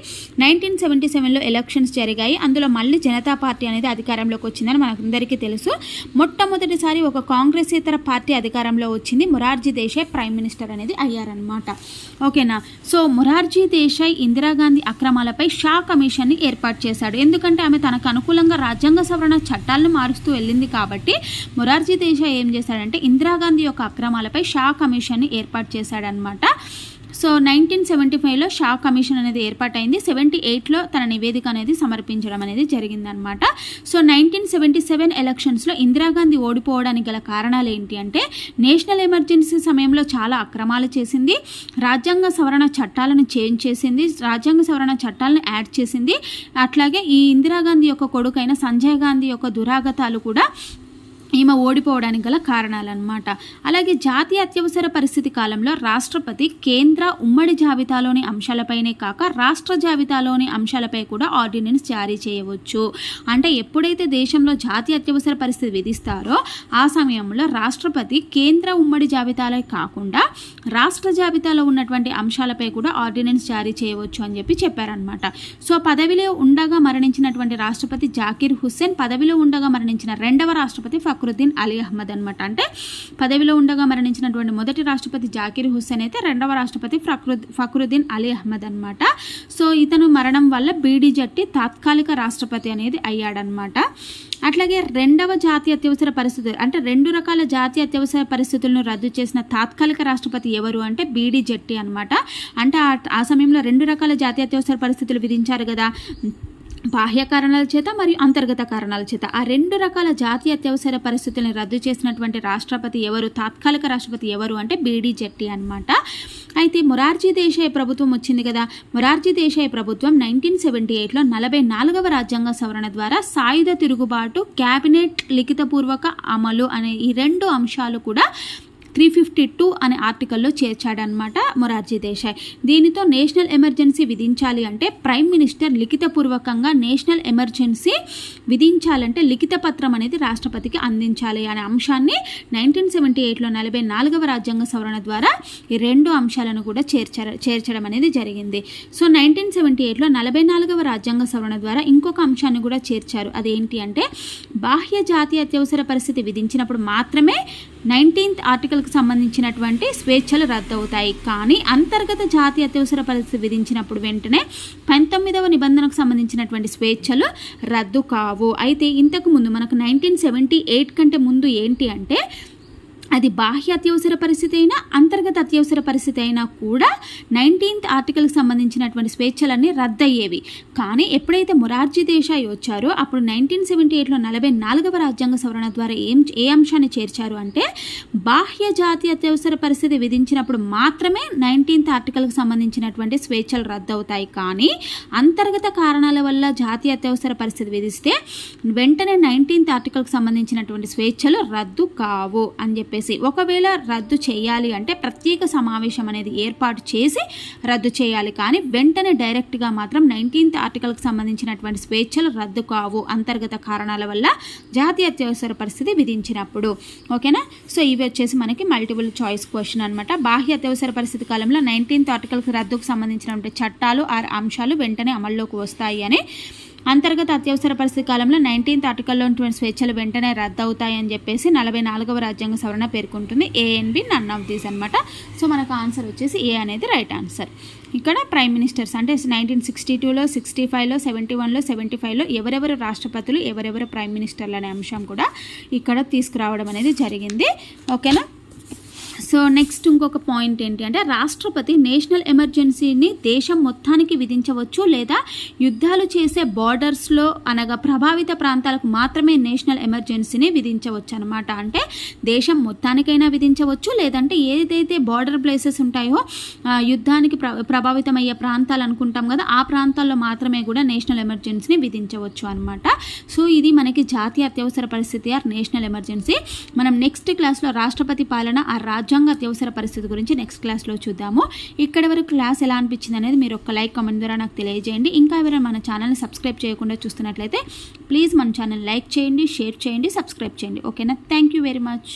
1977లో ఎలక్షన్స్ జరిగాయి. అందులో మళ్ళీ జనతా పార్టీ అనేది అధికారంలోకి వచ్చిందని మనకందరికీ తెలుసు. మొట్టమొదటిసారి ఒక కాంగ్రెసేతర పార్టీ అధికారంలో వచ్చింది. మొరార్జీ దేశాయ్ ప్రైమ్ మినిస్టర్ అనేది అయ్యారనమాట. ఓకేనా. సో మొరార్జీ దేశాయ్ ఇందిరాగాంధీ అక్రమాలపై షా కమిషన్ని ఏర్పాటు చేశాడు. ఎందుకంటే ఆమె తనకు అనుకూలంగా రాజ్యాంగ సవరణ చట్టాలను మారుస్తూ వెళ్ళింది కాబట్టి కాబట్టి మొరార్జీ దేశాయ్ ఏం చేశాడంటే ఇందిరాగాంధీ యొక్క అక్రమాలపై షా కమిషన్ని ఏర్పాటు చేశాడనమాట. సో 1975లో షా కమిషన్ అనేది ఏర్పాటైంది. 78లో తన నివేదిక అనేది సమర్పించడం అనేది జరిగిందనమాట. సో 1977 ఎలక్షన్స్లో ఇందిరాగాంధీ ఓడిపోవడానికి గల కారణాలు ఏంటి అంటే నేషనల్ ఎమర్జెన్సీ సమయంలో చాలా అక్రమాలు చేసింది, రాజ్యాంగ సవరణ చట్టాలను చేంజ్ చేసింది, రాజ్యాంగ సవరణ చట్టాలను యాడ్ చేసింది. అట్లాగే ఈ ఇందిరాగాంధీ యొక్క కొడుకైన సంజయ్ గాంధీ యొక్క దురాగతాలు కూడా ఈమె ఓడిపోవడానికి గల కారణాలన్నమాట. అలాగే జాతీయ అత్యవసర పరిస్థితి కాలంలో రాష్ట్రపతి కేంద్ర ఉమ్మడి జాబితాలోని అంశాలపైనే కాక రాష్ట్ర జాబితాలోని అంశాలపై కూడా ఆర్డినెన్స్ జారీ చేయవచ్చు. అంటే ఎప్పుడైతే దేశంలో జాతీయ అత్యవసర పరిస్థితి విధిస్తారో ఆ సమయంలో రాష్ట్రపతి కేంద్ర ఉమ్మడి జాబితాలే కాకుండా రాష్ట్ర జాబితాలో ఉన్నటువంటి అంశాలపై కూడా ఆర్డినెన్స్ జారీ చేయవచ్చు అని చెప్పారనమాట. సో పదవిలో ఉండగా మరణించినటువంటి రాష్ట్రపతి జాకీర్ హుస్సేన్, పదవిలో ఉండగా మరణించిన రెండవ రాష్ట్రపతి ఫక్రుద్దీన్ అలీ అహ్మద్ అనమాట. అంటే పదవిలో ఉండగా మరణించినటువంటి మొదటి రాష్ట్రపతి జాకీర్ హుస్సేన్ అయితే రెండవ రాష్ట్రపతి ఫక్రుద్దీన్ అలీ అహ్మద్ అనమాట. సో ఇతను మరణం వల్ల బీడీ జట్టి తాత్కాలిక రాష్ట్రపతి అనేది అయ్యాడనమాట. అట్లాగే రెండవ జాతీయ అత్యవసర పరిస్థితులు అంటే 2 రకాల జాతీయ అత్యవసర పరిస్థితులను రద్దు చేసిన తాత్కాలిక రాష్ట్రపతి ఎవరు అంటే బీడీ జట్టి అనమాట. అంటే ఆ సమయంలో 2 రకాల జాతీయ అత్యవసర పరిస్థితులు విధించారు కదా, బాహ్య కారణాల చేత మరియు అంతర్గత కారణాల చేత. ఆ 2 రకాల జాతీయ అత్యవసర పరిస్థితులను రద్దు చేసినటువంటి రాష్ట్రపతి ఎవరు, తాత్కాలిక రాష్ట్రపతి ఎవరు అంటే బీడీ జట్టి అనమాట. అయితే మొరార్జీ దేశాయ్ ప్రభుత్వం వచ్చింది కదా, మొరార్జీ దేశాయ్ ప్రభుత్వం 1978లో 44వ రాజ్యాంగ సవరణ ద్వారా సాయుధ తిరుగుబాటు, క్యాబినెట్ లిఖితపూర్వక అమలు అనే ఈ 2 అంశాలు కూడా 352 అనే ఆర్టికల్లో చేర్చాడనమాట మొరార్జీ దేశాయ్. దీనితో నేషనల్ ఎమర్జెన్సీ విధించాలి అంటే ప్రైమ్ మినిస్టర్ లిఖితపూర్వకంగా నేషనల్ ఎమర్జెన్సీ విధించాలంటే లిఖిత పత్రం అనేది రాష్ట్రపతికి అందించాలి అనే అంశాన్ని 1978లో 44వ రాజ్యాంగ సవరణ ద్వారా ఈ 2 అంశాలను కూడా చేర్చడం అనేది జరిగింది. సో 1978లో 44వ రాజ్యాంగ సవరణ ద్వారా ఇంకొక అంశాన్ని కూడా చేర్చారు. అదేంటి అంటే బాహ్య జాతీయ అత్యవసర పరిస్థితి విధించినప్పుడు మాత్రమే 19th ఆర్టికల్కి సంబంధించినటువంటి స్వేచ్ఛలు రద్దు అవుతాయి. కానీ అంతర్గత జాతీయ అత్యవసర పరిస్థితి విధించినప్పుడు వెంటనే 19వ నిబంధనకు సంబంధించినటువంటి స్వేచ్ఛలు రద్దు కావు. అయితే ఇంతకు ముందు మనకు 1978 కంటే ముందు ఏంటి అంటే అది బాహ్య అత్యవసర పరిస్థితి అయినా అంతర్గత అత్యవసర పరిస్థితి అయినా కూడా 19th ఆర్టికల్కి సంబంధించినటువంటి స్వేచ్ఛలన్నీ రద్దయ్యేవి. కానీ ఎప్పుడైతే మొరార్జీ దేశాయ్ వచ్చారో అప్పుడు 1978లో 44వ రాజ్యాంగ సవరణ ద్వారా ఏ అంశాన్ని చేర్చారు అంటే బాహ్య జాతీయ అత్యవసర పరిస్థితి విధించినప్పుడు మాత్రమే 19th ఆర్టికల్కి సంబంధించినటువంటి స్వేచ్ఛలు రద్దవుతాయి. కానీ అంతర్గత కారణాల వల్ల జాతీయ అత్యవసర పరిస్థితి విధిస్తే వెంటనే 19th ఆర్టికల్కి సంబంధించినటువంటి స్వేచ్ఛలు రద్దు కావు అని చెప్పి ఒకవేళ రద్దు చేయాలి అంటే ప్రత్యేక సమావేశం అనేది ఏర్పాటు చేసి రద్దు చేయాలి. కానీ వెంటనే డైరెక్ట్గా మాత్రం 19th ఆర్టికల్కి సంబంధించినటువంటి స్వేచ్ఛలు రద్దు కావు అంతర్గత కారణాల వల్ల జాతీయ అత్యవసర పరిస్థితి విధించినప్పుడు. ఓకేనా. సో ఇవి వచ్చేసి మనకి మల్టిపుల్ చాయిస్ క్వశ్చన్ అనమాట. బాహ్య అత్యవసర పరిస్థితి కాలంలో 19th ఆర్టికల్కి రద్దుకు సంబంధించినటువంటి చట్టాలు అమల్లో వెంటనే అమల్లోకి వస్తాయి అని, అంతర్గత అత్యవసర పరిస్థితి కాలంలో 19th ఆర్టికల్లో ఉన్నటువంటి స్వేచ్ఛలు వెంటనే రద్దు అవుతాయని చెప్పేసి 44వ రాజ్యాంగ సవరణ పేర్కొంటుంది. A and B none of these అనమాట. సో మనకు ఆన్సర్ వచ్చేసి ఏ అనేది రైట్ ఆన్సర్. ఇక్కడ ప్రైమ్ మినిస్టర్స్ అంటే 1962లో 65లో 71లో 75లో ఎవరెవరు రాష్ట్రపతులు ఎవరెవరు ప్రైమ్ మినిస్టర్లు అనే అంశం కూడా ఇక్కడ తీసుకురావడం అనేది జరిగింది. ఓకేనా. సో నెక్స్ట్ ఇంకొక పాయింట్ ఏంటి అంటే రాష్ట్రపతి నేషనల్ ఎమర్జెన్సీని దేశం మొత్తానికి విధించవచ్చు లేదా యుద్ధాలు చేసే బార్డర్స్లో అనగా ప్రభావిత ప్రాంతాలకు మాత్రమే నేషనల్ ఎమర్జెన్సీని విధించవచ్చు అనమాట. అంటే దేశం మొత్తానికైనా విధించవచ్చు, లేదంటే ఏదైతే బార్డర్ ప్లేసెస్ ఉంటాయో యుద్ధానికి ప్రభావితమయ్యే ప్రాంతాలు అనుకుంటాం కదా, ఆ ప్రాంతాల్లో మాత్రమే కూడా నేషనల్ ఎమర్జెన్సీని విధించవచ్చు అనమాట. సో ఇది మనకి జాతీయ అత్యవసర పరిస్థితి ఆర్ నేషనల్ ఎమర్జెన్సీ. మనం నెక్స్ట్ క్లాస్లో రాష్ట్రపతి పాలన ఆ రాజ్యాంగ అత్యవసర పరిస్థితి గురించి నెక్స్ట్ క్లాస్లో చూద్దాము. ఇక్కడ వరకు క్లాస్ ఎలా అనిపించింది అనేది మీరు ఒక లైక్ కామెంట్ ద్వారా నాకు తెలియజేయండి. ఇంకా ఎవరైనా మన ఛానల్ని సబ్స్క్రైబ్ చేయకుండా చూస్తున్నట్లయితే ప్లీజ్ మన ఛానల్ లైక్ చేయండి, షేర్ చేయండి, సబ్స్క్రైబ్ చేయండి. ఓకేనా. Thank you very much.